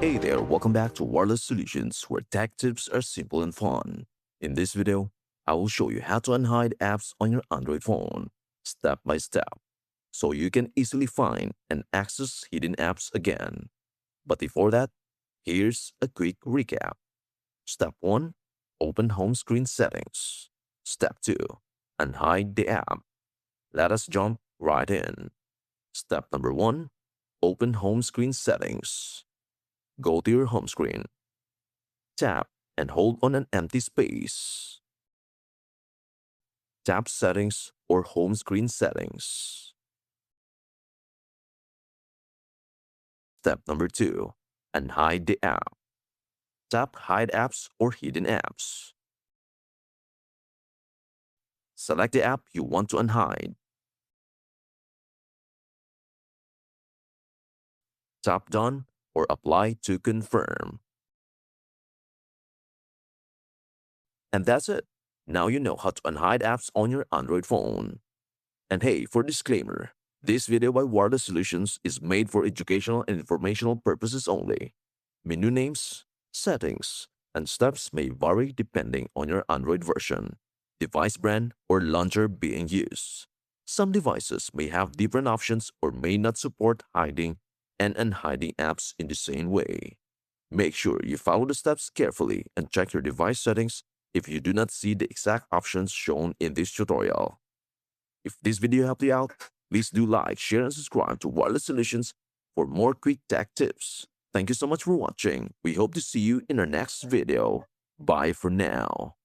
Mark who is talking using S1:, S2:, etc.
S1: Hey there, welcome back to Wireless Solutions, where tech tips are simple and fun. In this video, I will show you how to unhide apps on your Android phone, step by step, so you can easily find and access hidden apps again. But before that, here's a quick recap. Step 1. Open home screen settings. Step 2. Unhide the app. Let us jump right in. Step number 1. Open home screen settings. Go to your home screen. Tap and hold on an empty space. Tap Settings or Home Screen Settings. Step number 2. Unhide the app. Tap Hide Apps or Hidden Apps. Select the app you want to unhide. Tap Done or Apply to confirm. And that's it. Now you know how to unhide apps on your Android phone. And hey, for disclaimer, this video by Wireless Solutions is made for educational and informational purposes only. Menu names, settings, and steps may vary depending on your Android version, device brand, or launcher being used. Some devices may have different options or may not support hiding and unhiding apps in the same way. Make sure you follow the steps carefully and check your device settings if you do not see the exact options shown in this tutorial. If this video helped you out, please do like, share, and subscribe to Wireless Solutions for more quick tech tips. Thank you so much for watching. We hope to see you in our next video. Bye for now.